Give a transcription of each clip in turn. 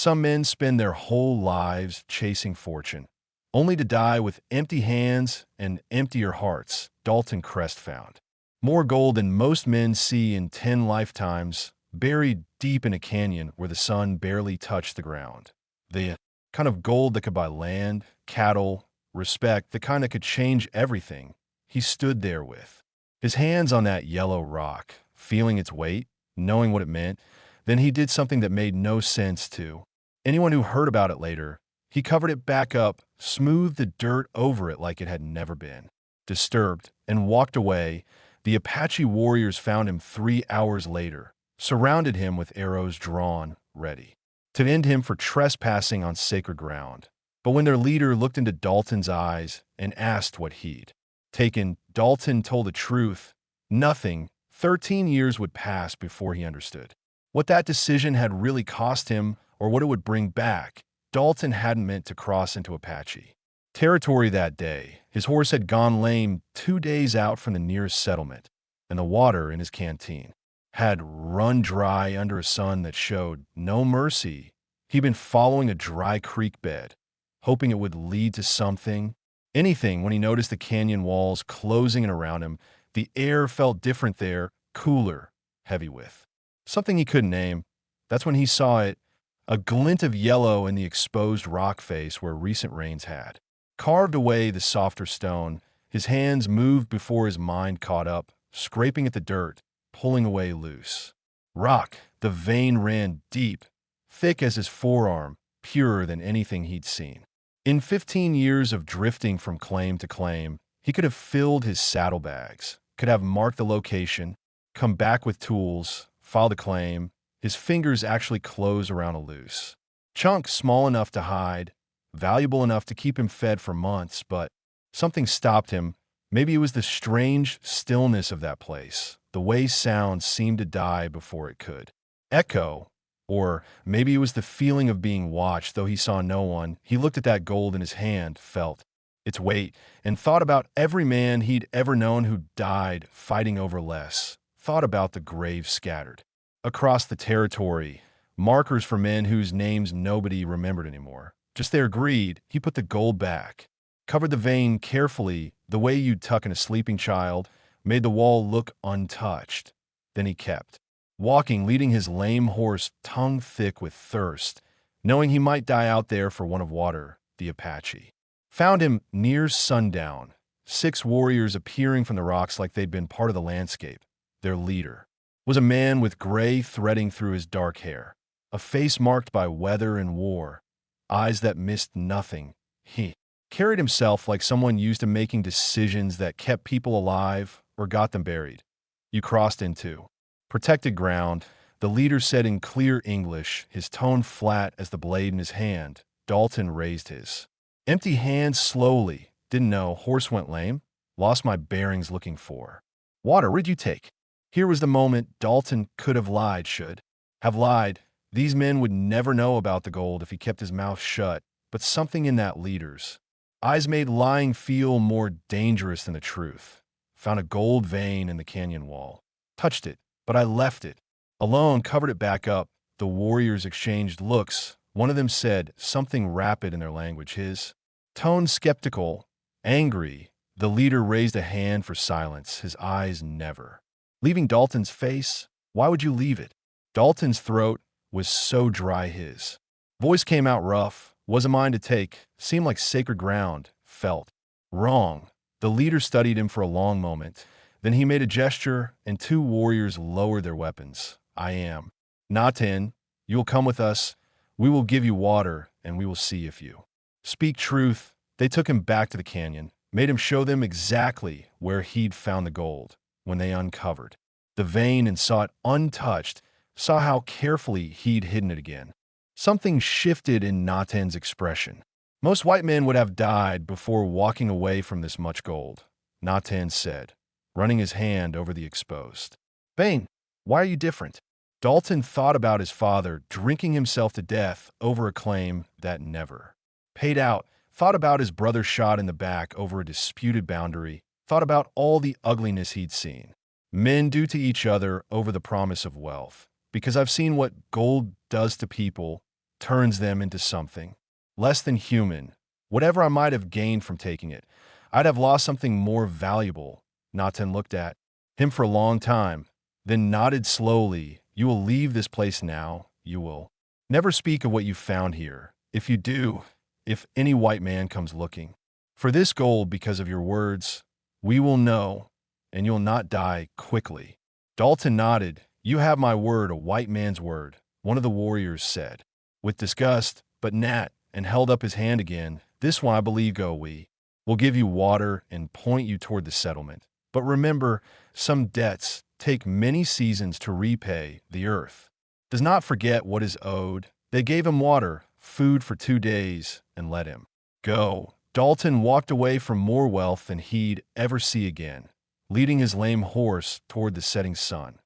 Some men spend their whole lives chasing fortune, only to die with empty hands and emptier hearts, Dalton Crest found. More gold than most men see in 10 lifetimes, buried deep in a canyon where the sun barely touched the ground. The kind of gold that could buy land, cattle, respect, the kind that could change everything. He stood there with his hands on that yellow rock, feeling its weight, knowing what it meant. Then he did something that made no sense to anyone who heard about it later. He covered it back up, smoothed the dirt over it like it had never been disturbed, and walked away. The Apache warriors found him 3 hours later, surrounded him with arrows drawn, ready to end him for trespassing on sacred ground. But when their leader looked into Dalton's eyes and asked what he'd taken, Dalton told the truth. Nothing. 13 years would pass before he understood what that decision had really cost him or what it would bring back. Dalton hadn't meant to cross into Apache territory that day. His horse had gone lame 2 days out from the nearest settlement, and the water in his canteen had run dry under a sun that showed no mercy. He'd been following a dry creek bed, hoping it would lead to something, anything, when he noticed the canyon walls closing in around him. The air felt different there, cooler, heavy with something he couldn't name. That's when he saw it, a glint of yellow in the exposed rock face where recent rains had carved away the softer stone. His hands moved before his mind caught up, scraping at the dirt, pulling away loose rock. The vein ran deep, thick as his forearm, purer than anything he'd seen. In 15 years of drifting from claim to claim, he could have filled his saddlebags, could have marked the location, come back with tools, file the claim. His fingers actually closed around a loose chunk small enough to hide, valuable enough to keep him fed for months, but something stopped him. Maybe it was the strange stillness of that place, the way sound seemed to die before it could echo. Or maybe it was the feeling of being watched, though he saw no one. He looked at that gold in his hand, felt its weight, and thought about every man he'd ever known who died fighting over less. Thought about the graves scattered across the territory, markers for men whose names nobody remembered anymore. Just their greed. He put the gold back, covered the vein carefully, the way you'd tuck in a sleeping child, made the wall look untouched. Then he kept walking, leading his lame horse tongue thick with thirst, knowing he might die out there for want of water. The Apache found him near sundown, 6 warriors appearing from the rocks like they'd been part of the landscape. Their leader was a man with gray threading through his dark hair, a face marked by weather and war, eyes that missed nothing. He carried himself like someone used to making decisions that kept people alive or got them buried. You crossed into protected ground, the leader said in clear English, his tone flat as the blade in his hand. Dalton raised his empty hand slowly. Didn't know. Horse went lame. Lost my bearings looking for water. Where'd you take? Here was the moment. Dalton could have lied, should have lied. These men would never know about the gold if he kept his mouth shut. But something in that leader's eyes made lying feel more dangerous than the truth. Found a gold vein in the canyon wall. Touched it, but I left it alone, covered it back up. The warriors exchanged looks. One of them said something rapid in their language, his tone skeptical, angry. The leader raised a hand for silence, his eyes never leaving Dalton's face. Why would you leave it? Dalton's throat was so dry, his voice came out rough. Wasn't mine to take. Seemed like sacred ground. Felt wrong. The leader studied him for a long moment. Then he made a gesture, and 2 warriors lowered their weapons. I am not in. You will come with us. We will give you water, and we will see if you speak truth. They took him back to the canyon, made him show them exactly where he'd found the gold. When they uncovered the vein and saw it untouched, saw how carefully he'd hidden it again. Something shifted in Natan's expression. Most white men would have died before walking away from this much gold, Natan said, running his hand over the exposed vein. Why are you different? Dalton thought about his father drinking himself to death over a claim that never paid out, thought about his brother shot in the back over a disputed boundary, thought about all the ugliness he'd seen men do to each other over the promise of wealth. Because I've seen what gold does to people, turns them into something less than human. Whatever I might have gained from taking it, I'd have lost something more valuable. Naten looked at him for a long time, then nodded slowly. You will leave this place now. You will never speak of what you found here. If you do, if any white man comes looking for this gold because of your words, we will know, and you'll not die quickly. Dalton nodded. You have my word, a white man's word, one of the warriors said, with disgust, but Nat, and held up his hand again. This one I believe go we. We'll give you water and point you toward the settlement. But remember, some debts take many seasons to repay. The earth does not forget what is owed. They gave him water, food for 2 days, and let him go. Dalton walked away from more wealth than he'd ever see again, leading his lame horse toward the setting sun.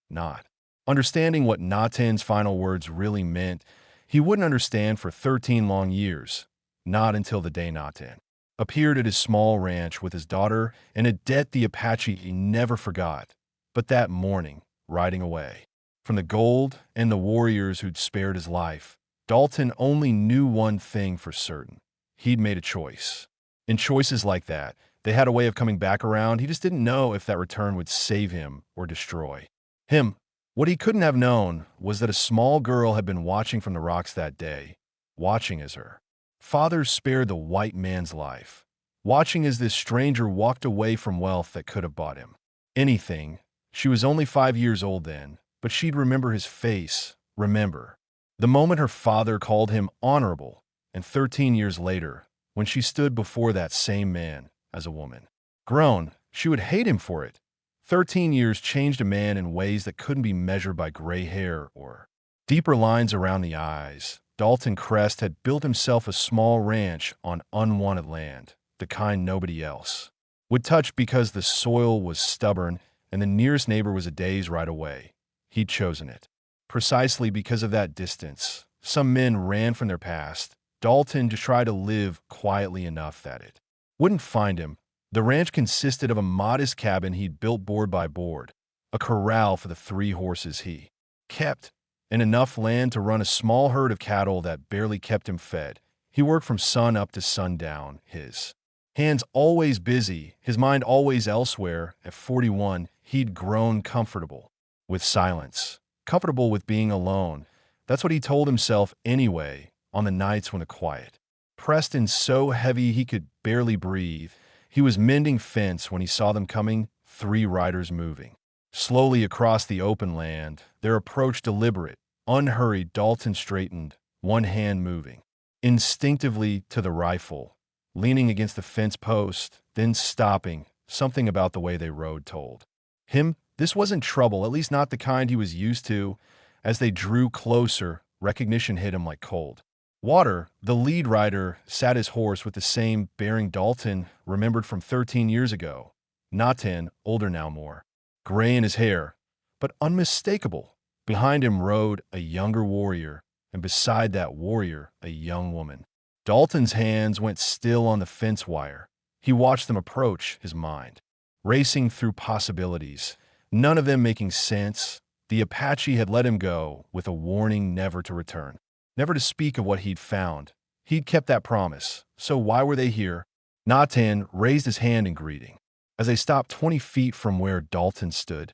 Not understanding what Natan's final words really meant, he wouldn't understand for 13 long years, not until the day Natan appeared at his small ranch with his daughter and a debt the Apache he never forgot. But that morning, riding away from the gold and the warriors who'd spared his life, Dalton only knew one thing for certain. He'd made a choice. And choices like that, they had a way of coming back around. He just didn't know if that return would save him or destroy him. What he couldn't have known was that a small girl had been watching from the rocks that day, watching as her father spared the white man's life, watching as this stranger walked away from wealth that could have bought him anything. She was only 5 years old then, but she'd remember his face, remember the moment her father called him honorable, and 13 years later, when she stood before that same man as a woman. Grown, she would hate him for it. 13 years changed a man in ways that couldn't be measured by gray hair or deeper lines around the eyes. Dalton Crest had built himself a small ranch on unwanted land, the kind nobody else would touch because the soil was stubborn and the nearest neighbor was a day's ride away. He'd chosen it. Precisely because of that distance, some men ran from their past. Dalton to try to live quietly enough that it wouldn't find him. The ranch consisted of a modest cabin he'd built board by board, a corral for the 3 horses he kept, and enough land to run a small herd of cattle that barely kept him fed. He worked from sun up to sundown, his hands always busy, his mind always elsewhere. At 41, he'd grown comfortable with silence, comfortable with being alone. That's what he told himself anyway, on the nights when the quiet pressed in so heavy he could barely breathe. He was mending fence when he saw them coming, 3 riders moving slowly across the open land, their approach deliberate, unhurried. Dalton straightened, one hand moving instinctively to the rifle, leaning against the fence post, then stopping. Something about the way they rode told him this wasn't trouble, at least not the kind he was used to. As they drew closer, recognition hit him like cold water. The lead rider sat his horse with the same bearing Dalton remembered from 13 years ago. Natan, older now, more gray in his hair, but unmistakable. Behind him rode a younger warrior, and beside that warrior, a young woman. Dalton's hands went still on the fence wire. He watched them approach, his mind racing through possibilities, none of them making sense. The Apache had let him go with a warning never to return, never to speak of what he'd found. He'd kept that promise, so why were they here? Natan raised his hand in greeting as they stopped 20 feet from where Dalton stood.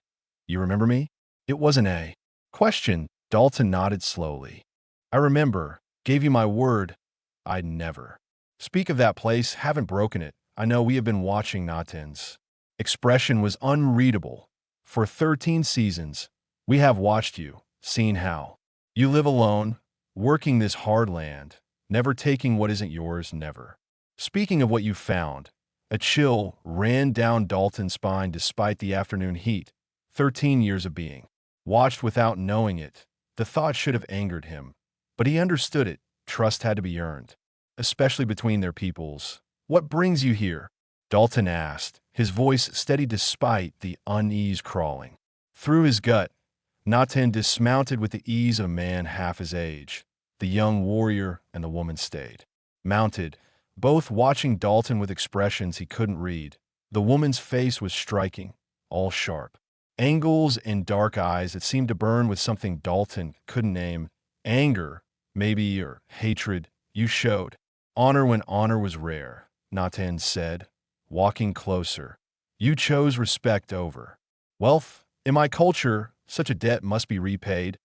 You remember me? It wasn't a question. Dalton nodded slowly. I remember, gave you my word. I'd never speak of that place, haven't broken it. I know we have been watching. Natan's expression was unreadable. For 13 seasons, we have watched you, seen how you live alone, working this hard land, never taking what isn't yours, never speaking of what you found. A chill ran down Dalton's spine despite the afternoon heat. 13 years of being watched without knowing it. The thought should have angered him, but he understood it. Trust had to be earned, especially between their peoples. What brings you here? Dalton asked, his voice steady despite the unease crawling through his gut. Natan dismounted with the ease of a man half his age. The young warrior and the woman stayed mounted, both watching Dalton with expressions he couldn't read. The woman's face was striking, all sharp angles and dark eyes that seemed to burn with something Dalton couldn't name. Anger, maybe, or hatred. You showed honor when honor was rare, Natan said, walking closer. You chose respect over wealth. In my culture, such a debt must be repaid.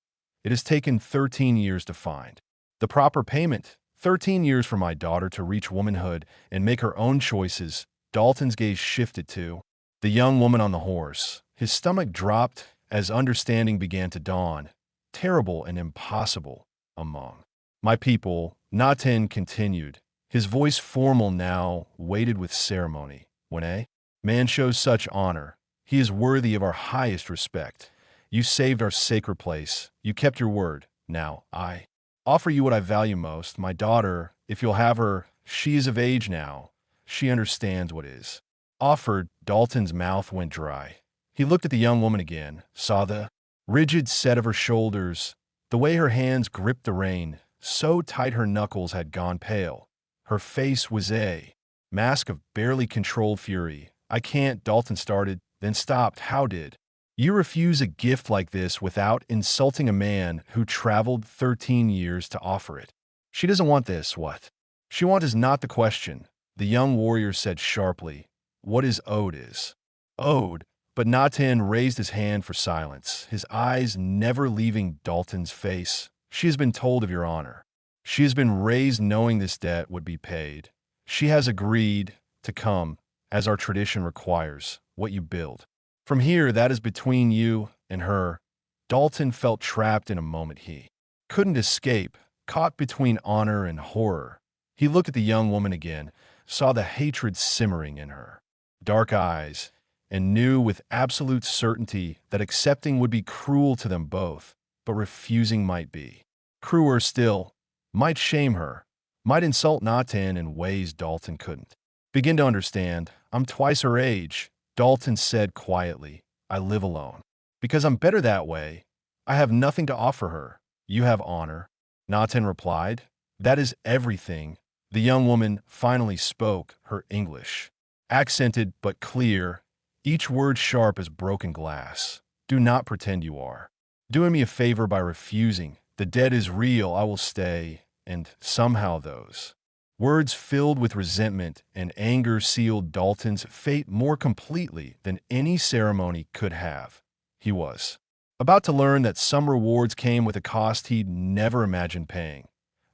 It has taken 13 years to find the proper payment. 13 years for my daughter to reach womanhood and make her own choices. Dalton's gaze shifted to the young woman on the horse. His stomach dropped as understanding began to dawn. Terrible and impossible among my people, Natan continued, his voice formal now, weighted with ceremony. When a man shows such honor, he is worthy of our highest respect. You saved our sacred place. You kept your word. Now, I offer you what I value most, my daughter. If you'll have her, she is of age now. She understands what is offered. Dalton's mouth went dry. He looked at the young woman again, saw the rigid set of her shoulders, the way her hands gripped the rein, so tight her knuckles had gone pale. Her face was a mask of barely controlled fury. I can't, Dalton started, then stopped. How did you refuse a gift like this without insulting a man who traveled 13 years to offer it? She doesn't want this, what she wants is not the question, the young warrior said sharply. What is owed is owed. But Natan raised his hand for silence, his eyes never leaving Dalton's face. She has been told of your honor. She has been raised knowing this debt would be paid. She has agreed to come, as our tradition requires, what you build. From here, that is between you and her. Dalton felt trapped in a moment he couldn't escape, caught between honor and horror. He looked at the young woman again, saw the hatred simmering in her dark eyes, and knew with absolute certainty that accepting would be cruel to them both, but refusing might be crueler still, might shame her, might insult Natan in ways Dalton couldn't begin to understand. I'm twice her age, Dalton said quietly. I live alone. Because I'm better that way. I have nothing to offer her. You have honor, Natan replied. That is everything. The young woman finally spoke, her English accented but clear, each word sharp as broken glass. Do not pretend you are doing me a favor by refusing. The debt is real. I will stay. And somehow those words filled with resentment and anger sealed Dalton's fate more completely than any ceremony could have. He was about to learn that some rewards came with a cost he'd never imagined paying.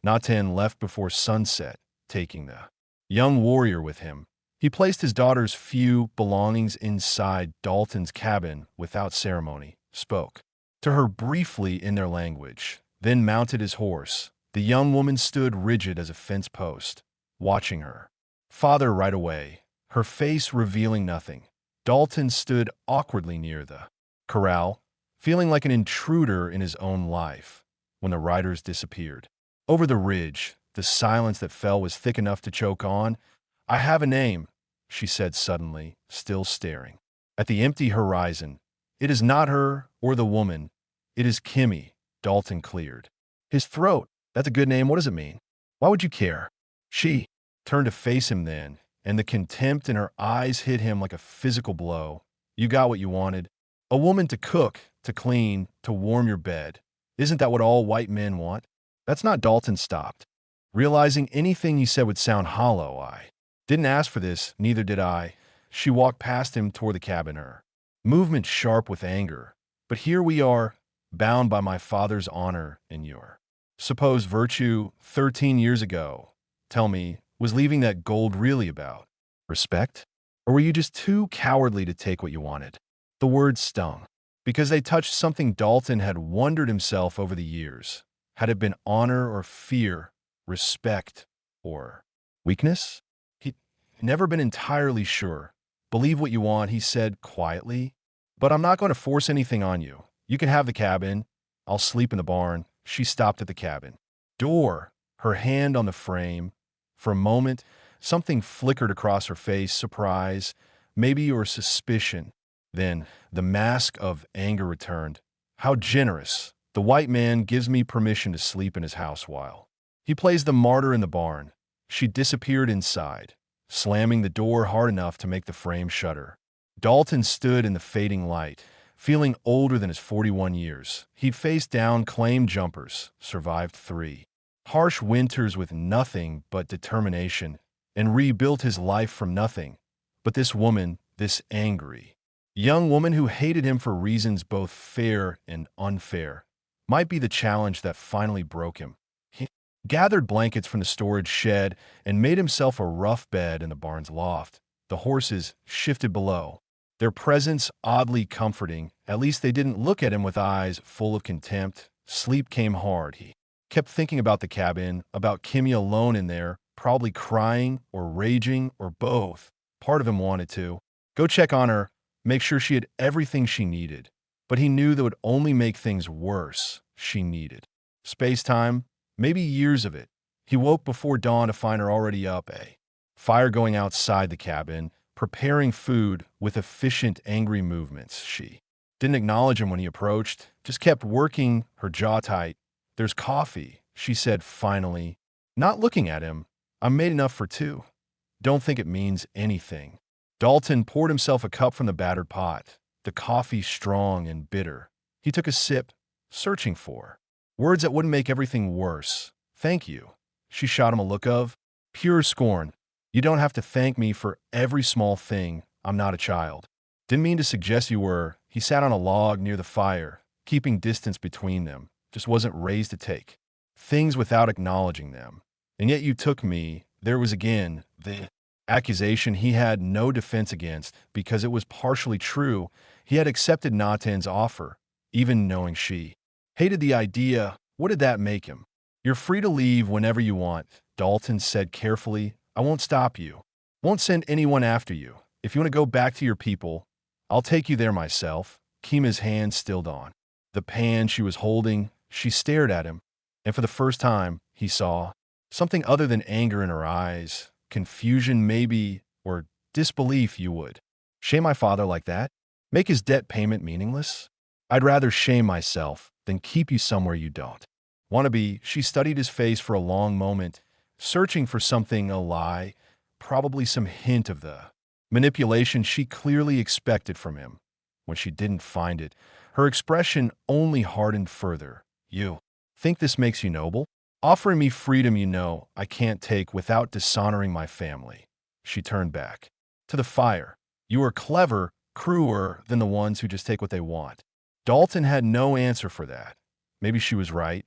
Natan left before sunset, taking the young warrior with him. He placed his daughter's few belongings inside Dalton's cabin without ceremony, spoke to her briefly in their language, then mounted his horse. The young woman stood rigid as a fence post, watching her father right away, her face revealing nothing. Dalton stood awkwardly near the corral, feeling like an intruder in his own life, when the riders disappeared. Over the ridge, the silence that fell was thick enough to choke on. I have a name, she said suddenly, still staring at the empty horizon. It is not her or the woman. It is Kimmy, Dalton cleared his throat. That's a good name. What does it mean? Why would you care? She turned to face him then, and the contempt in her eyes hit him like a physical blow. You got what you wanted. A woman to cook, to clean, to warm your bed. Isn't that what all white men want? That's not. Dalton stopped, realizing anything he said would sound hollow. I didn't ask for this, neither did I. She walked past him toward the cabin, her movement sharp with anger. But here we are, bound by my father's honor and your supposed virtue 13 years ago. Tell me, was leaving that gold really about respect? Or were you just too cowardly to take what you wanted? The words stung, because they touched something Dalton had wondered himself over the years. Had it been honor or fear, respect or weakness? He'd never been entirely sure. Believe what you want, he said quietly, but I'm not going to force anything on you. You can have the cabin. I'll sleep in the barn. She stopped at the cabin door, her hand on the frame. For a moment, something flickered across her face, surprise, maybe, or suspicion. Then the mask of anger returned. How generous. The white man gives me permission to sleep in his house while he plays the martyr in the barn. She disappeared inside, slamming the door hard enough to make the frame shudder. Dalton stood in the fading light, feeling older than his 41 years. He'd faced down claim jumpers, survived 3 harsh winters with nothing but determination, and rebuilt his life from nothing. But this woman, this angry, young woman who hated him for reasons both fair and unfair, might be the challenge that finally broke him. He gathered blankets from the storage shed and made himself a rough bed in the barn's loft. The horses shifted below, their presence oddly comforting. At least they didn't look at him with eyes full of contempt. Sleep came hard. He kept thinking about the cabin, about Kimmy alone in there, probably crying or raging or both. Part of him wanted to go check on her, make sure she had everything she needed. But he knew that would only make things worse. She needed space-time, maybe years of it. He woke before dawn to find her already up, a fire going outside the cabin, preparing food with efficient, angry movements. She didn't acknowledge him when he approached, just kept working, her jaw tight. "There's coffee," she said finally, not looking at him. "I made enough for two. Don't think it means anything." Dalton poured himself a cup from the battered pot, the coffee strong and bitter. He took a sip, searching for words that wouldn't make everything worse. "Thank you." She shot him a look of pure scorn. "You don't have to thank me for every small thing. I'm not a child." "Didn't mean to suggest you were." He sat on a log near the fire, keeping distance between them. Just wasn't raised to take things without acknowledging them. "And yet you took me." There was again the accusation he had no defense against because it was partially true. He had accepted Natan's offer, even knowing she hated the idea. What did that make him? "You're free to leave whenever you want," Dalton said carefully. "I won't stop you. Won't send anyone after you. If you want to go back to your people, I'll take you there myself." Kima's hand stilled on the pan she was holding. She stared at him, and for the first time, he saw something other than anger in her eyes. Confusion, maybe, or disbelief. "You would shame my father like that? Make his debt payment meaningless? I'd rather shame myself than keep you somewhere you don't want to be." She studied his face for a long moment, searching for something, a lie, probably some hint of the manipulation she clearly expected from him. When she didn't find it, her expression only hardened further. "You think this makes you noble? Offering me freedom you know I can't take without dishonoring my family." She turned back to the fire. "You are clever, crueler than the ones who just take what they want." Dalton had no answer for that. Maybe she was right.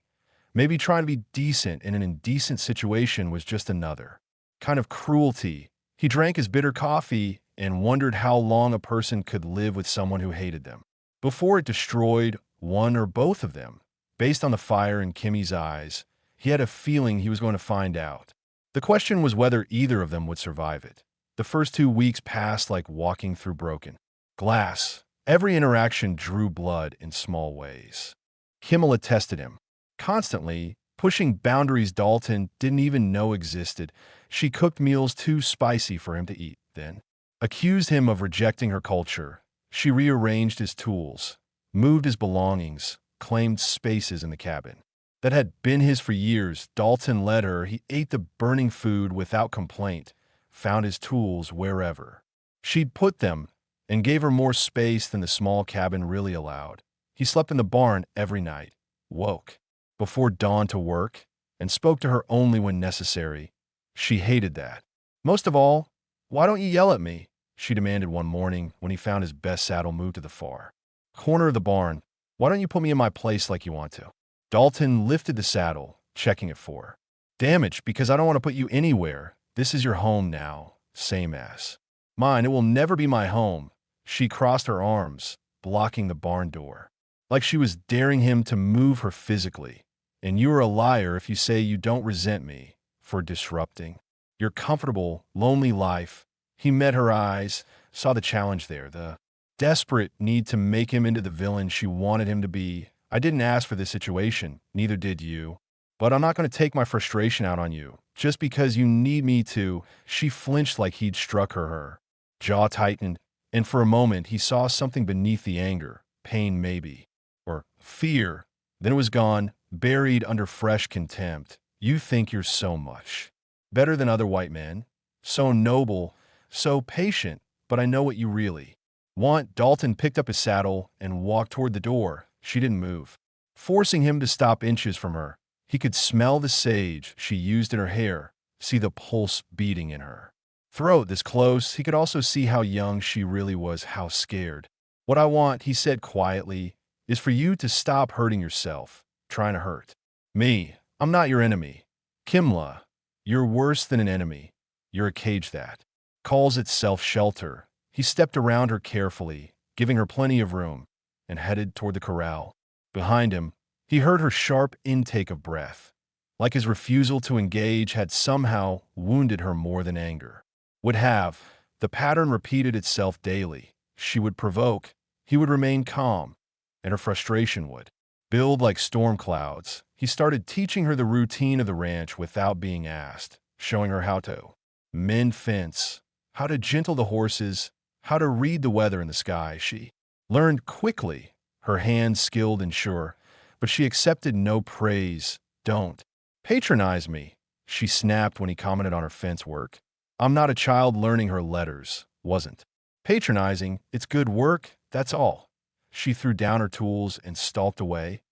Maybe trying to be decent in an indecent situation was just another kind of cruelty. He drank his bitter coffee and wondered how long a person could live with someone who hated them before it destroyed one or both of them. Based on the fire in Kimmy's eyes, he had a feeling he was going to find out. The question was whether either of them would survive it. The first 2 weeks passed like walking through broken glass. Every interaction drew blood in small ways. Kimmel tested him constantly, pushing boundaries Dalton didn't even know existed. She cooked meals too spicy for him to eat, then accused him of rejecting her culture. She rearranged his tools, moved his belongings, claimed spaces in the cabin that had been his for years. Dalton led her. He ate the burning food without complaint, found his tools wherever she'd put them, and gave her more space than the small cabin really allowed. He slept in the barn every night, woke before dawn to work, and spoke to her only when necessary. She hated that. Most of all, "Why don't you yell at me?" she demanded one morning when he found his best saddle moved to the far corner of the barn. "Why don't you put me in my place like you want to?" Dalton lifted the saddle, checking it for damage. "Because I don't want to put you anywhere. This is your home now, same as mine. It will never be my home." She crossed her arms, blocking the barn door, like she was daring him to move her physically. "And you are a liar if you say you don't resent me for disrupting your comfortable, lonely life." He met her eyes, saw the challenge there, the desperate need to make him into the villain she wanted him to be. "I didn't ask for this situation, neither did you. But I'm not going to take my frustration out on you, just because you need me to." She flinched like he'd struck her. Her jaw tightened, and for a moment he saw something beneath the anger, pain maybe, or fear. Then it was gone, buried under fresh contempt. "You think you're so much better than other white men, so noble, so patient, but I know what you really want." Dalton picked up his saddle and walked toward the door. She didn't move, forcing him to stop inches from her. He could smell the sage she used in her hair, see the pulse beating in her throat this close. He could also see how young she really was, how scared. "What I want," he said quietly, "is for you to stop hurting yourself, trying to hurt me. I'm not your enemy. Kimla, you're worse than an enemy. You're a cage that calls itself shelter." He stepped around her carefully, giving her plenty of room, and headed toward the corral. Behind him, he heard her sharp intake of breath, like his refusal to engage had somehow wounded her more than anger would have. The pattern repeated itself daily. She would provoke, he would remain calm, and her frustration would build like storm clouds. He started teaching her the routine of the ranch without being asked, showing her how to mend fence, how to gentle the horses, how to read the weather in the sky. She learned quickly, her hands skilled and sure, but she accepted no praise. "Don't patronize me," she snapped when he commented on her fence work. "I'm not a child learning her letters." Wasn't patronizing, it's good work, that's all. She threw down her tools and stalked away,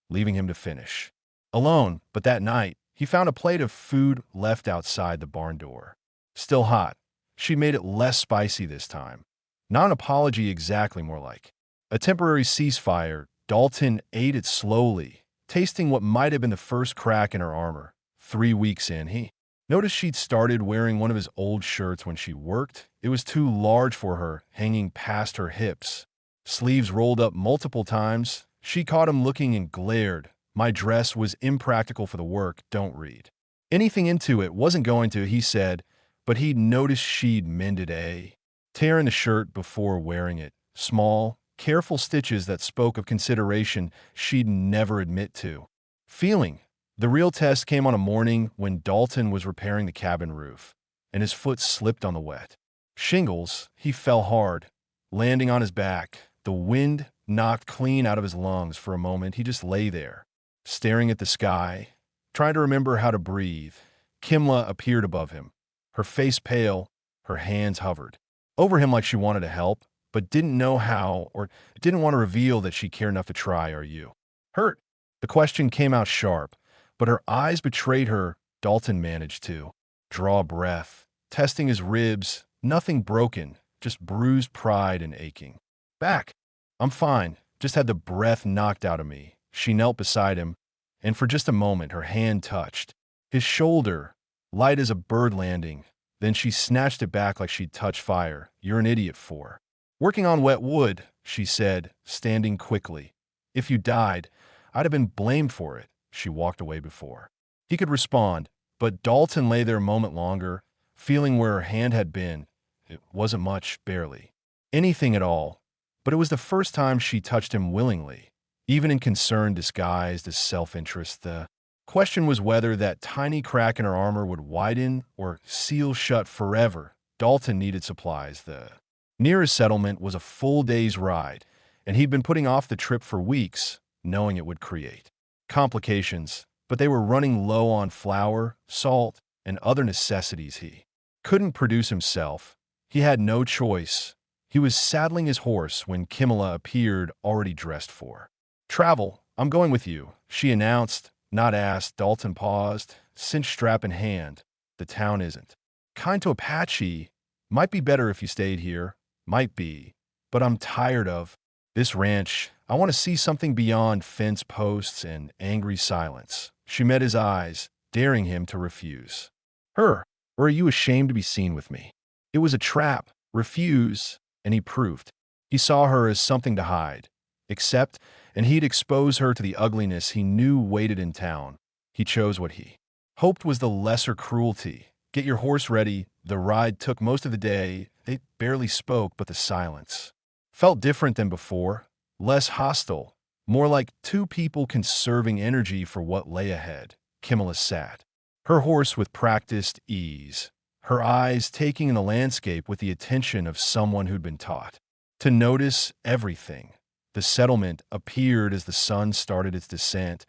leaving him to finish alone. But that night, he found a plate of food left outside the barn door. Still hot. She made it less spicy this time. Not an apology exactly, more like a temporary ceasefire. Dalton ate it slowly, tasting what might have been the first crack in her armor. 3 weeks in, he noticed she'd started wearing one of his old shirts when she worked. It was too large for her, hanging past her hips, sleeves rolled up multiple times. She caught him looking and glared. "My dress was impractical for the work. Don't read anything into it." Wasn't going to, he said, but he'd noticed she'd mended a tear in the shirt before wearing it. Small, careful stitches that spoke of consideration she'd never admit to feeling. The real test came on a morning when Dalton was repairing the cabin roof, and his foot slipped on the wet shingles. He fell hard, landing on his back. The wind knocked clean out of his lungs. For a moment, he just lay there, staring at the sky, trying to remember how to breathe. Kimla appeared above him, her face pale, her hands hovered over him like she wanted to help, but didn't know how, or didn't want to reveal that she cared enough to try. "Are you hurt?" The question came out sharp, but her eyes betrayed her. Dalton managed to draw a breath, testing his ribs. Nothing broken, just bruised pride and aching back. "I'm fine, just had the breath knocked out of me." She knelt beside him, and for just a moment her hand touched his shoulder, light as a bird landing. Then she snatched it back like she'd touched fire. "You're an idiot for working on wet wood," she said, standing quickly. "If you died, I'd have been blamed for it." She walked away before he could respond, but Dalton lay there a moment longer, feeling where her hand had been. It wasn't much, barely anything at all, but it was the first time she touched him willingly, even in concern disguised as self-interest. The question was whether that tiny crack in her armor would widen or seal shut forever. Dalton needed supplies. The nearest settlement was a full day's ride, and he'd been putting off the trip for weeks, knowing it would create complications, but they were running low on flour, salt, and other necessities he couldn't produce himself. He had no choice. He was saddling his horse when Kimla appeared, already dressed for travel. "I'm going with you," she announced, not asked. Dalton paused, cinch strap in hand. "The town isn't kind to Apache. Might be better if you stayed here." "Might be, but I'm tired of this ranch. I want to see something beyond fence posts and angry silence." She met his eyes, daring him to refuse her. "Or are you ashamed to be seen with me?" It was a trap. Refuse, and he proved. He saw her as something to hide, accept, and he'd expose her to the ugliness he knew waited in town. He chose what he hoped was the lesser cruelty. "Get your horse ready." The ride took most of the day. They barely spoke, but the silence felt different than before. Less hostile, more like two people conserving energy for what lay ahead. Kimla sat, her horse with practiced ease, her eyes taking in the landscape with the attention of someone who'd been taught to notice everything. The settlement appeared as the sun started its descent,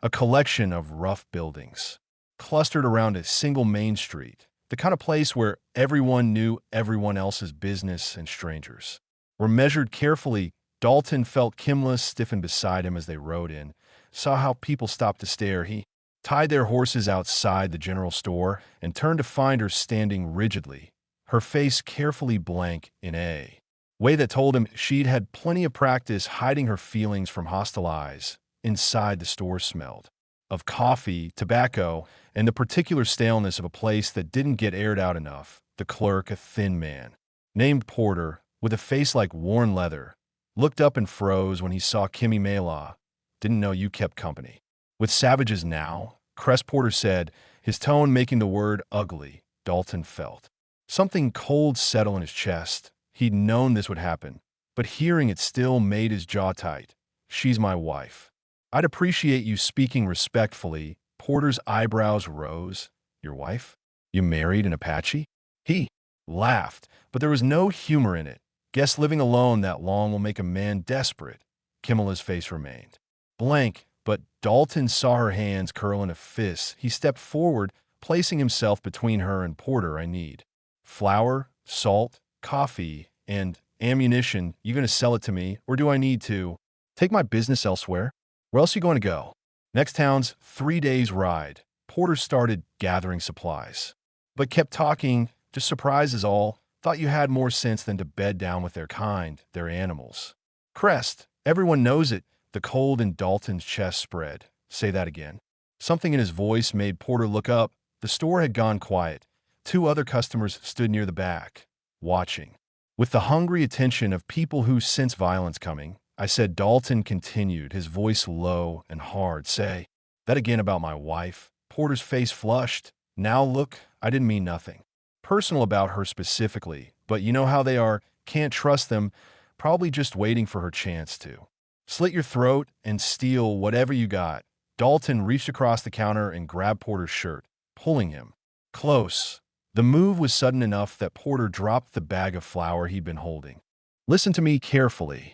a collection of rough buildings, clustered around a single main street, the kind of place where everyone knew everyone else's business and strangers were measured carefully. Dalton felt Kimla stiffen beside him as they rode in, saw how people stopped to stare. He tied their horses outside the general store, and turned to find her standing rigidly, her face carefully blank in a way that told him she'd had plenty of practice hiding her feelings from hostile eyes. Inside, the store smelled of coffee, tobacco, and the particular staleness of a place that didn't get aired out enough. The clerk, a thin man named Porter, with a face like worn leather, looked up and froze when he saw Kimmy Mela. Didn't know you kept company with savages now, Crest Porter said, his tone making the word ugly. Dalton felt something cold settle in his chest. He'd known this would happen, but hearing it still made his jaw tight. She's my wife. I'd appreciate you speaking respectfully. Porter's eyebrows rose. Your wife? You married an Apache? He laughed, but there was no humor in it. Guess living alone that long will make a man desperate. Kimela's face remained blank, but Dalton saw her hands curl in a fist. He stepped forward, placing himself between her and Porter. I need flour, salt, coffee, and ammunition. You gonna sell it to me, or do I need to take my business elsewhere? Where else are you going to go? Next town's 3 days' ride. Porter started gathering supplies, but kept talking. Just surprised is all. Thought you had more sense than to bed down with their kind, their animals. Crest, everyone knows it. The cold in Dalton's chest spread. Say that again. Something in his voice made Porter look up. The store had gone quiet. 2 other customers stood near the back, watching. With the hungry attention of people who sense violence coming, I said. Dalton continued, his voice low and hard. Say that again about my wife. Porter's face flushed. Now look, I didn't mean nothing personal about her specifically, but you know how they are. Can't trust them. Probably just waiting for her chance to slit your throat and steal whatever you got. Dalton reached across the counter and grabbed Porter's shirt, pulling him close. The move was sudden enough that Porter dropped the bag of flour he'd been holding. Listen to me carefully,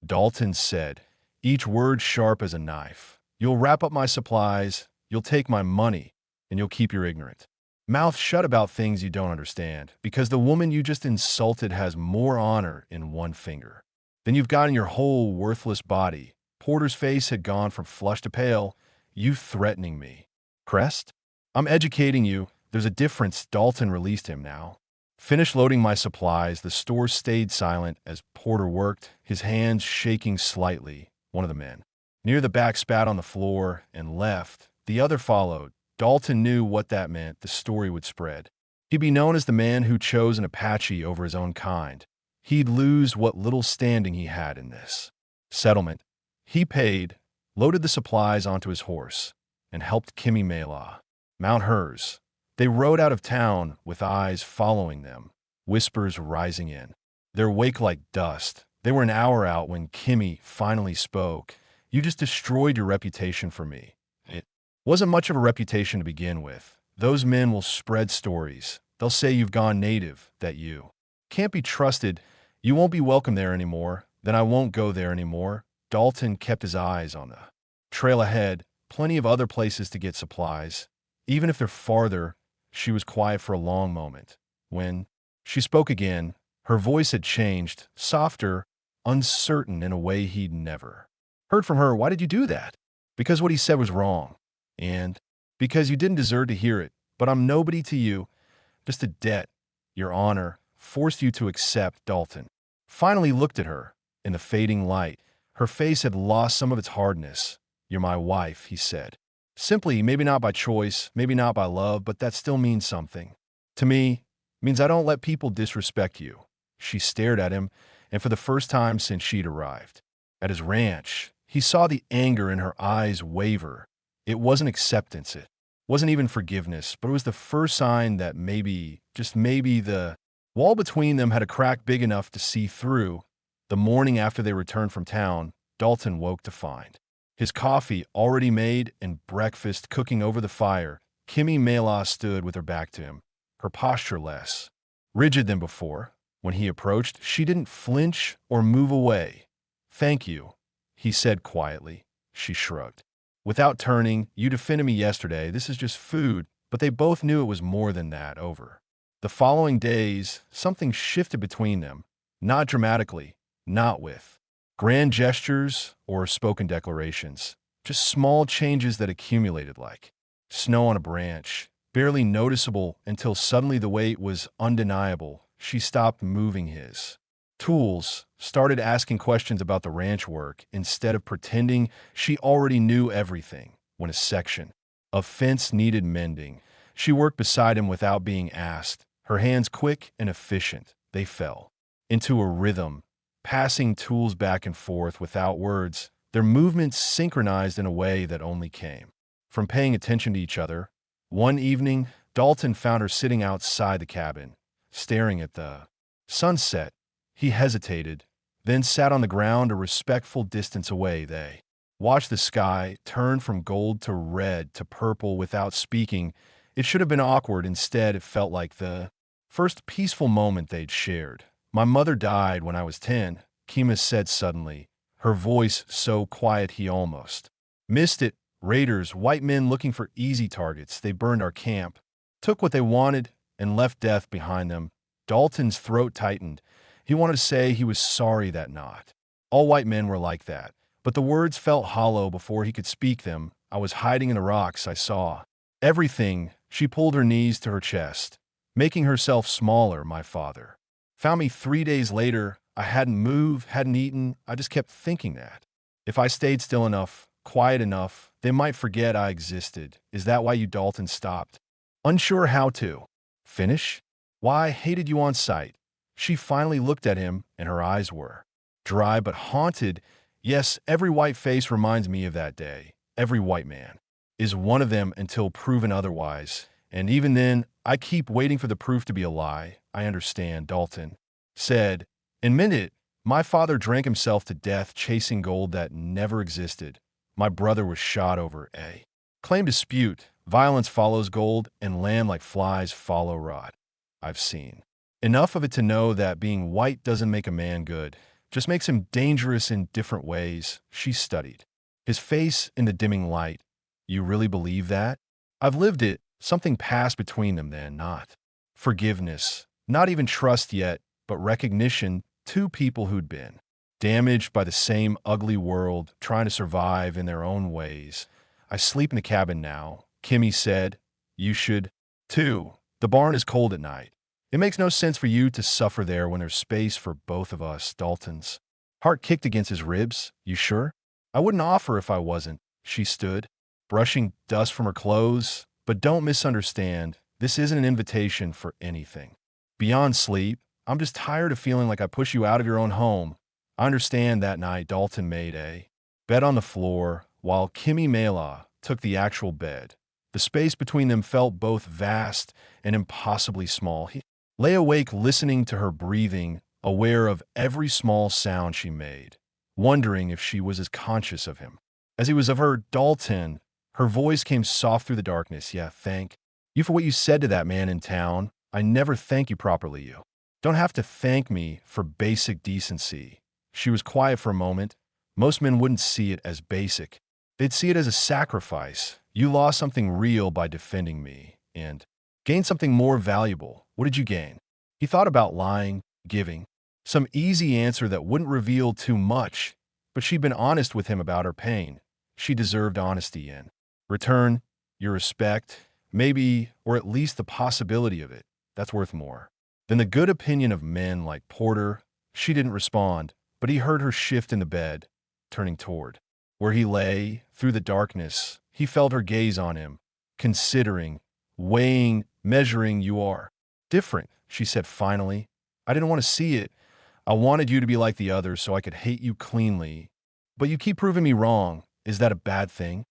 Dalton said, each word sharp as a knife. You'll wrap up my supplies, you'll take my money, and you'll keep your ignorant mouth shut about things you don't understand, because the woman you just insulted has more honor in one finger than you've got in your whole worthless body. Porter's face had gone from flushed to pale. You threatening me, Crest? I'm educating you. There's a difference. Dalton released him now. Finished loading my supplies. The store stayed silent as Porter worked, his hands shaking slightly. One of the men near the back spat on the floor and left. The other followed. Dalton knew what that meant. The story would spread. He'd be known as the man who chose an Apache over his own kind. He'd lose what little standing he had in this settlement. He paid, loaded the supplies onto his horse, and helped Kimmy Mela mount hers. They rode out of town with eyes following them, whispers rising in their wake like dust. They were an hour out when Kimmy finally spoke. You just destroyed your reputation for me. It wasn't much of a reputation to begin with. Those men will spread stories. They'll say you've gone native, that you can't be trusted. You won't be welcome there anymore. Then I won't go there anymore. Dalton kept his eyes on the trail ahead. Plenty of other places to get supplies. Even if they're farther. She was quiet for a long moment. When she spoke again, her voice had changed, softer, uncertain in a way he'd never heard from her. Why did you do that? Because what he said was wrong. And because you didn't deserve to hear it. But I'm nobody to you. Just a debt. Your honor forced you to accept. Dalton finally looked at her in the fading light. Her face had lost some of its hardness. You're my wife, he said. Simply, maybe not by choice, maybe not by love, but that still means something. To me, means I don't let people disrespect you. She stared at him, and for the first time since she'd arrived at his ranch, he saw the anger in her eyes waver. It wasn't acceptance, it wasn't even forgiveness, but it was the first sign that maybe, just maybe, the wall between them had a crack big enough to see through. The morning after they returned from town, Dalton woke to find his coffee already made and breakfast cooking over the fire. Kimmy Mela stood with her back to him, her posture less rigid than before. When he approached, she didn't flinch or move away. Thank you, he said quietly. She shrugged. Without turning, you defended me yesterday. This is just food. But they both knew it was more than that. Over the following days, something shifted between them. Not dramatically, not with grand gestures or spoken declarations. Just small changes that accumulated like snow on a branch, barely noticeable until suddenly the weight was undeniable. She stopped moving his tools, started asking questions about the ranch work instead of pretending she already knew everything. When a section of fence needed mending, she worked beside him without being asked, her hands quick and efficient. They fell into a rhythm, passing tools back and forth without words, their movements synchronized in a way that only came from paying attention to each other. One evening, Dalton found her sitting outside the cabin, staring at the sunset. He hesitated, then sat on the ground a respectful distance away. They watched the sky turn from gold to red to purple without speaking. It should have been awkward. Instead, it felt like the first peaceful moment they'd shared. "My mother died when I was 10, Kima said suddenly, her voice so quiet he almost missed it. Raiders, white men looking for easy targets. They burned our camp, took what they wanted, and left death behind them." Dalton's throat tightened. He wanted to say he was sorry that not all white men were like that, but the words felt hollow before he could speak them. "I was hiding in the rocks. I saw everything." She pulled her knees to her chest, making herself smaller. "My father found me 3 days later. I hadn't moved, hadn't eaten. I just kept thinking that if I stayed still enough, quiet enough, they might forget I existed." "Is that why you?" Dalton stopped, unsure how to finish. "Why I hated you on sight." She finally looked at him, and her eyes were dry but haunted. "Yes, every white face reminds me of that day. Every white man is one of them until proven otherwise. And even then, I keep waiting for the proof to be a lie." "I understand," Dalton said. "In a minute, my father drank himself to death chasing gold that never existed. My brother was shot over a claim dispute. Violence follows gold, and land like flies follow rot. I've seen enough of it to know that being white doesn't make a man good, just makes him dangerous in different ways." She studied his face in the dimming light. "You really believe that?" "I've lived it." Something passed between them then, not forgiveness, not even trust yet, but recognition. Two people who'd been damaged by the same ugly world, trying to survive in their own ways. "I sleep in the cabin now," Kimmy said. "You should, too. The barn is cold at night. It makes no sense for you to suffer there when there's space for both of us." Dalton's heart kicked against his ribs. "You sure?" "I wouldn't offer if I wasn't." She stood, brushing dust from her clothes. "But don't misunderstand. This isn't an invitation for anything beyond sleep. I'm just tired of feeling like I push you out of your own home." "I understand." That night, Dalton made a bed on the floor, while Kimmy Mela took the actual bed. The space between them felt both vast and impossibly small. He lay awake listening to her breathing, aware of every small sound she made, wondering if she was as conscious of him as he was of her. "Dalton," her voice came soft through the darkness. "Yeah, thank you for what you said to that man in town. I never thank you properly. You don't have to thank me for basic decency." She was quiet for a moment. "Most men wouldn't see it as basic. They'd see it as a sacrifice. You lost something real by defending me, and gained something more valuable. What did you gain?" He thought about lying, giving some easy answer that wouldn't reveal too much, but she'd been honest with him about her pain. She deserved honesty in return. Your respect, maybe, or at least the possibility of it. That's worth more than the good opinion of men like Porter. She didn't respond, but he heard her shift in the bed, turning toward where he lay. Through the darkness, he felt her gaze on him, considering, weighing, measuring. "You are different," she said finally. "I didn't want to see it. I wanted you to be like the others so I could hate you cleanly. But you keep proving me wrong. Is that a bad thing?"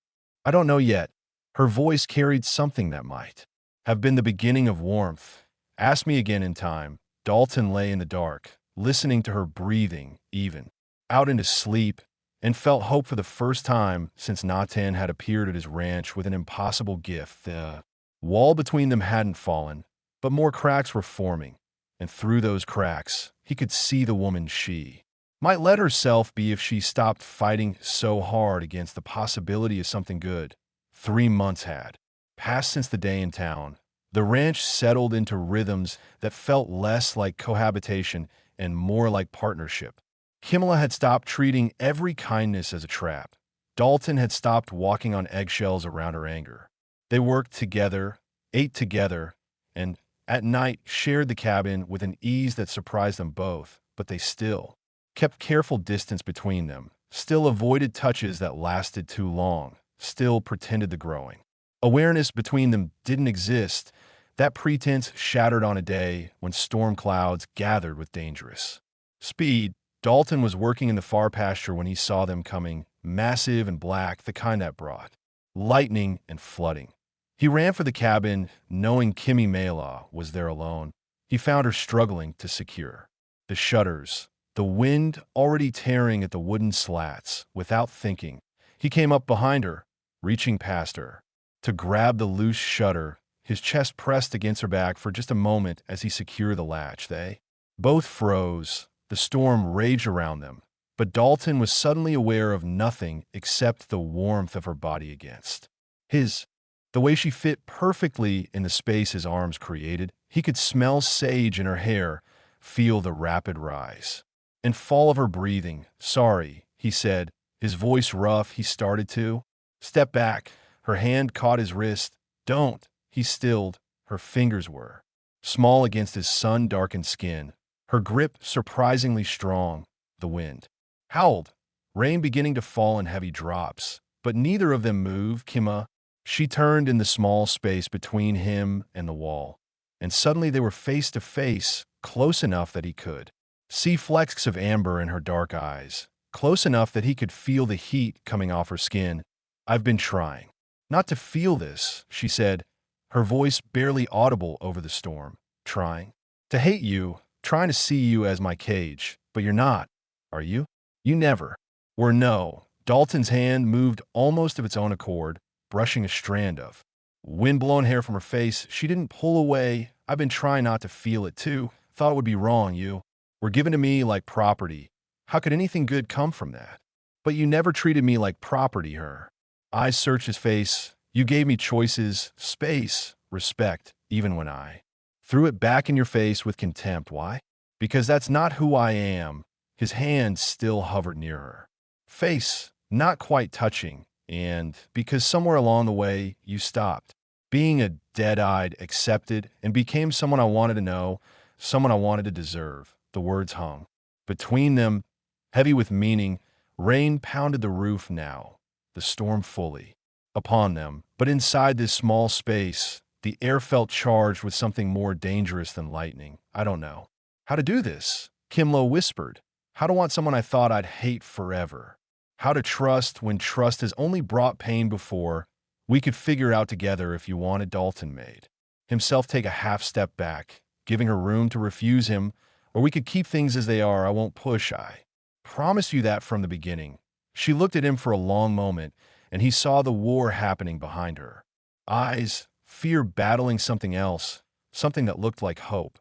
"I don't know yet." Her voice carried something that might have been the beginning of warmth. "Ask me again in time." Dalton lay in the dark, listening to her breathing, even out into sleep, and felt hope for the first time since Natan had appeared at his ranch with an impossible gift. The wall between them hadn't fallen, but more cracks were forming, and through those cracks, he could see the woman she might let herself be if she stopped fighting so hard against the possibility of something good. 3 months had passed since the day in town. The ranch settled into rhythms that felt less like cohabitation and more like partnership. Kimla had stopped treating every kindness as a trap. Dalton had stopped walking on eggshells around her anger. They worked together, ate together, and at night shared the cabin with an ease that surprised them both, but they still kept careful distance between them, still avoided touches that lasted too long, still pretended the growing awareness between them didn't exist. That pretense shattered on a day when storm clouds gathered with dangerous speed. Dalton was working in the far pasture when he saw them coming, massive and black, the kind that brought lightning and flooding. He ran for the cabin, knowing Kimmy Mela was there alone. He found her struggling to secure the shutters, the wind already tearing at the wooden slats. Without thinking, he came up behind her, reaching past her to grab the loose shutter, his chest pressed against her back for just a moment as he secured the latch. They both froze. The storm raged around them, but Dalton was suddenly aware of nothing except the warmth of her body against his. The way she fit perfectly in the space his arms created. He could smell sage in her hair, feel the rapid rise and fall of her breathing. "Sorry," he said, his voice rough. He started to step back. Her hand caught his wrist. "Don't." He stilled. Her fingers were small against his sun-darkened skin, her grip surprisingly strong. The wind howled, rain beginning to fall in heavy drops, but neither of them moved. Kimma, she turned in the small space between him and the wall, and suddenly they were face to face, close enough that he could see flecks of amber in her dark eyes, close enough that he could feel the heat coming off her skin. "I've been trying not to feel this," she said, her voice barely audible over the storm. "Trying to hate you, trying to see you as my cage, but you're not, are you? You never were." "No." Dalton's hand moved almost of its own accord, brushing a strand of wind-blown hair from her face. She didn't pull away. "I've been trying not to feel it too. Thought it would be wrong. You were given to me like property. How could anything good come from that? But you never treated me like property." Her eyes searched his face. "You gave me choices, space, respect, even when I threw it back in your face with contempt. Why? Because that's not who I am." His hand still hovered near her face, not quite touching, "and because somewhere along the way you stopped being a dead-eyed accepted and became someone I wanted to know, someone I wanted to deserve." The words hung between them, heavy with meaning. Rain pounded the roof now, the storm fully upon them, but inside this small space, the air felt charged with something more dangerous than lightning. "I don't know how to do this," Kimlo whispered. "How to want someone I thought I'd hate forever. How to trust when trust has only brought pain before. We could figure out together if you wanted." Dalton made himself take a half step back, giving her room to refuse him. "Or we could keep things as they are. I won't push. I promise you that from the beginning." She looked at him for a long moment, and he saw the war happening behind her eyes, fear battling something else, something that looked like hope.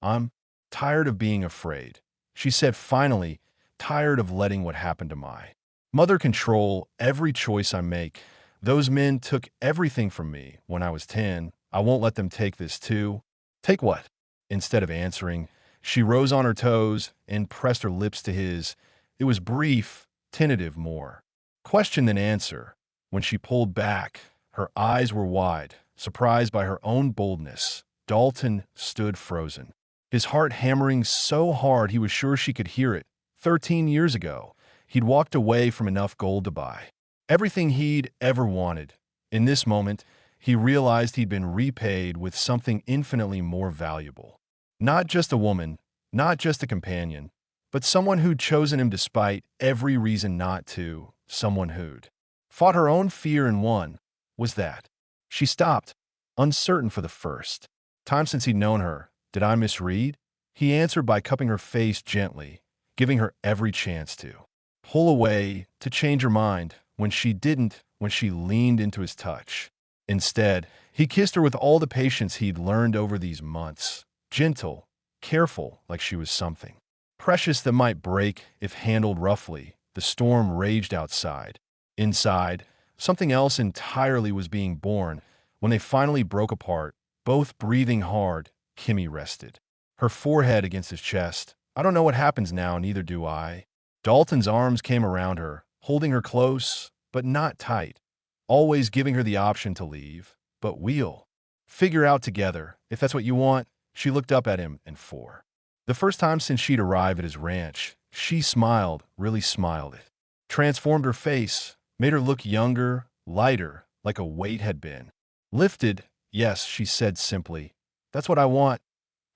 "I'm tired of being afraid," she said finally, "tired of letting what happened to my mother control every choice I make. Those men took everything from me when I was 10. I won't let them take this too." "Take what?" Instead of answering, she rose on her toes and pressed her lips to his. It was brief, tentative, more question than answer. When she pulled back, her eyes were wide, surprised by her own boldness. Dalton stood frozen, his heart hammering so hard he was sure she could hear it. 13 years ago, he'd walked away from enough gold to buy everything he'd ever wanted. In this moment, he realized he'd been repaid with something infinitely more valuable. Not just a woman, not just a companion, but someone who'd chosen him despite every reason not to, someone who'd fought her own fear and won. Was that? She stopped, uncertain for the first time since he'd known her. "Did I misread?" He answered by cupping her face gently, giving her every chance to pull away, to change her mind. When she didn't, when she leaned into his touch, instead, he kissed her with all the patience he'd learned over these months. Gentle, careful, like she was something precious that might break if handled roughly. The storm raged outside. Inside, something else entirely was being born. When they finally broke apart, both breathing hard, Kimmy rested her forehead against his chest. "I don't know what happens now, neither do I." Dalton's arms came around her, holding her close, but not tight, always giving her the option to leave. but we'll figure out together, if that's what you want." She looked up at him, and for the first time since she'd arrived at his ranch, she smiled, really smiled. It transformed her face, made her look younger, lighter, like a weight had been lifted. "Yes," she said simply. "That's what I want."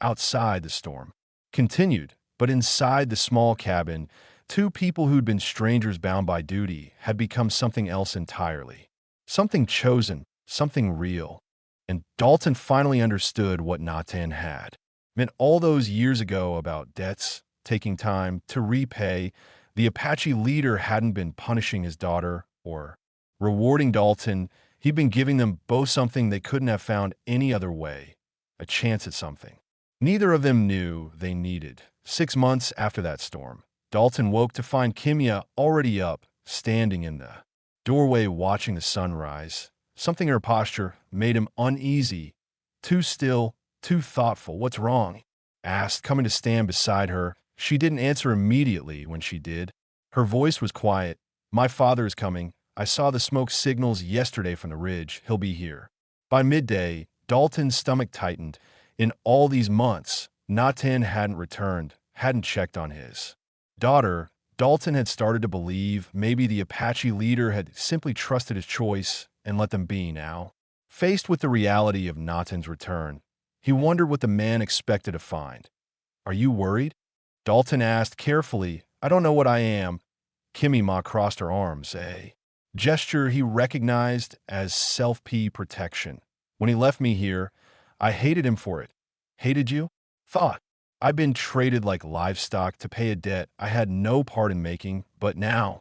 Outside, the storm continued, but inside the small cabin, two people who'd been strangers bound by duty had become something else entirely. Something chosen, something real. And Dalton finally understood what Natan had meant all those years ago about debts taking time to repay. The Apache leader hadn't been punishing his daughter or rewarding Dalton. He'd been giving them both something they couldn't have found any other way, a chance at something neither of them knew they needed. 6 months after that storm, Dalton woke to find Kimya already up, standing in the doorway watching the sunrise. Something in her posture made him uneasy. Too still, too thoughtful. "What's wrong?" asked, coming to stand beside her. She didn't answer immediately. When she did, her voice was quiet. "My father is coming. I saw the smoke signals yesterday from the ridge. He'll be here by midday." Dalton's stomach tightened. In all these months, Natan hadn't returned, hadn't checked on his daughter. Dalton had started to believe maybe the Apache leader had simply trusted his choice and let them be. Now, faced with the reality of Natan's return, he wondered what the man expected to find. "Are you worried?" Dalton asked carefully. "I don't know what I am." Kimmy crossed her arms, a gesture he recognized as self-protection. "When he left me here, I hated him for it." "Hated you?" "Thought I'd been traded like livestock to pay a debt I had no part in making, but now."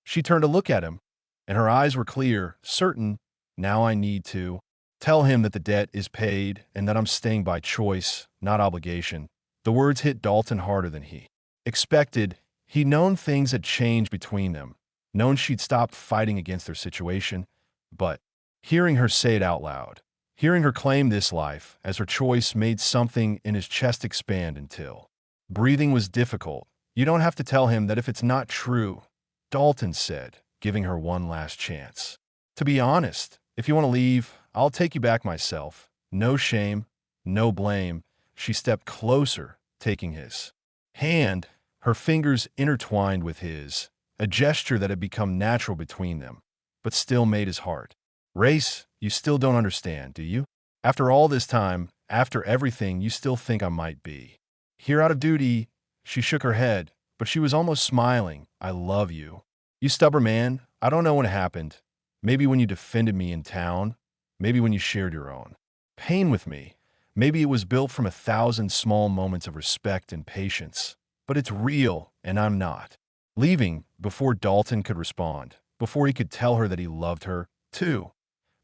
She turned to look at him, and her eyes were clear, certain. "Now I need to tell him that the debt is paid and that I'm staying by choice, not obligation." The words hit Dalton harder than he expected. He'd known things had changed between them, known she'd stopped fighting against their situation, but hearing her say it out loud, hearing her claim this life as her choice, made something in his chest expand until breathing was difficult. "You don't have to tell him that if it's not true," Dalton said, giving her one last chance. "To be honest, if you want to leave, I'll take you back myself. No shame, no blame." She stepped closer, taking his hand, her fingers intertwined with his, a gesture that had become natural between them, but still made his heart race. "You still don't understand, do you? After all this time, after everything, you still think I might be here out of duty?" She shook her head, but she was almost smiling. "I love you. You stubborn man. I don't know when it happened. Maybe when you defended me in town. Maybe when you shared your own pain with me. Maybe it was built from 1,000 small moments of respect and patience. But it's real, and I'm not leaving." Before Dalton could respond, before he could tell her that he loved her, too,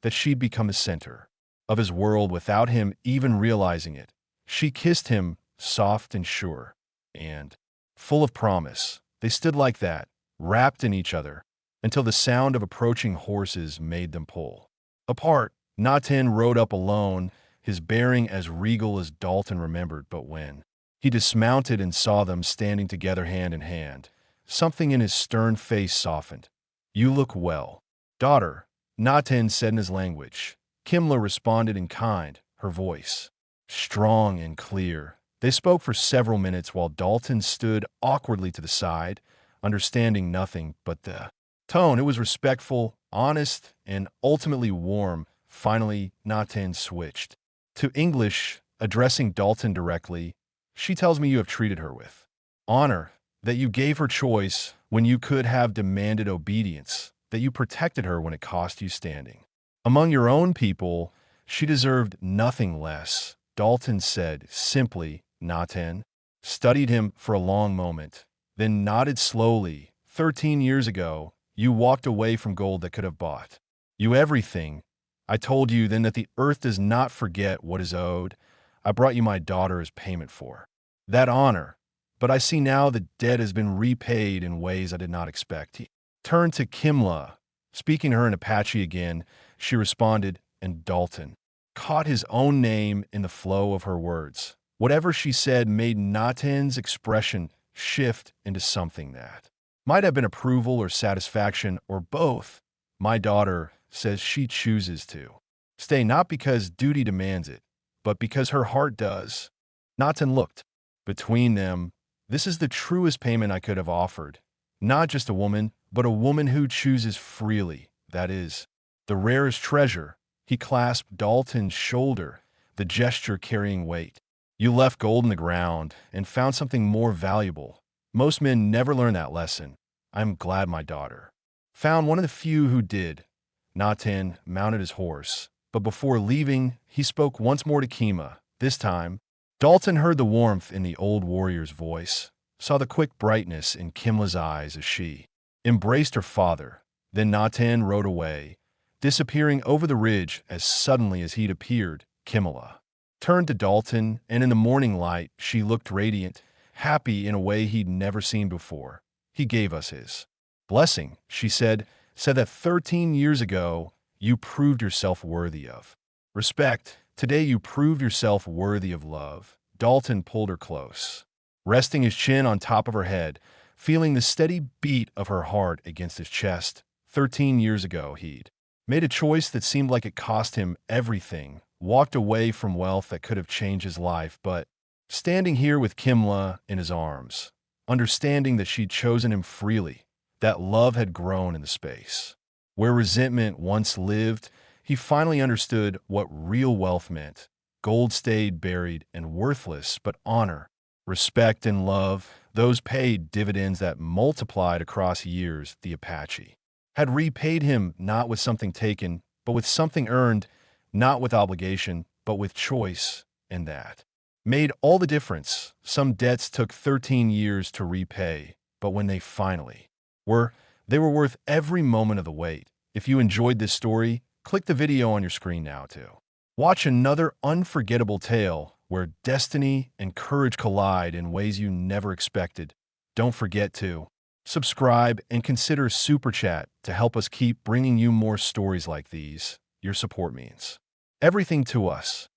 that she'd become the center of his world without him even realizing it, she kissed him, soft and sure, and full of promise. They stood like that, wrapped in each other, until the sound of approaching horses made them pull apart. Natan rode up alone, his bearing as regal as Dalton remembered, but when he dismounted and saw them standing together hand in hand, something in his stern face softened. "You look well, daughter," Natan said in his language. Kimla responded in kind, her voice strong and clear. They spoke for several minutes while Dalton stood awkwardly to the side, understanding nothing but the tone. It was respectful, honest, and ultimately warm. Finally, Natan switched to English, addressing Dalton directly. "She tells me you have treated her with honor, that you gave her choice when you could have demanded obedience, that you protected her when it cost you standing among your own people. She deserved nothing less," Dalton said simply. Natan studied him for a long moment, then nodded slowly. 13 years ago, you walked away from gold that could have bought you everything. I told you then that the earth does not forget what is owed. I brought you my daughter as payment for that honor. But I see now the debt has been repaid in ways I did not expect." He turned to Kimla, speaking to her in Apache again. She responded, and Dalton caught his own name in the flow of her words. Whatever she said made Natan's expression shift into something that might have been approval or satisfaction or both. "My daughter says she chooses to Stay not because duty demands it, but because her heart does. Natan looked. Between them, this is the truest payment I could have offered. Not just a woman, but a woman who chooses freely. That is, the rarest treasure. He clasped Dalton's shoulder, the gesture carrying weight. You left gold in the ground and found something more valuable. Most men never learn that lesson. I'm glad my daughter found one of the few who did. Natan mounted his horse, but before leaving, he spoke once more to Kima. This time, Dalton heard the warmth in the old warrior's voice, saw the quick brightness in Kimla's eyes as she embraced her father. Then Natan rode away, disappearing over the ridge as suddenly as he'd appeared. Kimla turned to Dalton, and in the morning light, she looked radiant, happy in a way he'd never seen before. He gave us his blessing, she said that 13 years ago, you proved yourself worthy of respect. Today you proved yourself worthy of love. Dalton pulled her close, resting his chin on top of her head, feeling the steady beat of her heart against his chest. 13 years ago, he'd made a choice that seemed like it cost him everything, walked away from wealth that could have changed his life, but standing here with Kimla in his arms, understanding that she'd chosen him freely, that love had grown in the space where resentment once lived, he finally understood what real wealth meant. Gold stayed buried and worthless, but honor, respect, and love, those paid dividends that multiplied across years. The Apache had repaid him not with something taken, but with something earned, not with obligation, but with choice, and that made all the difference. Some debts took 13 years to repay, but when they finally they were worth every moment of the wait. If you enjoyed this story, click the video on your screen now to watch another unforgettable tale where destiny and courage collide in ways you never expected. Don't forget to subscribe and consider a super chat to help us keep bringing you more stories like these. Your support means everything to us.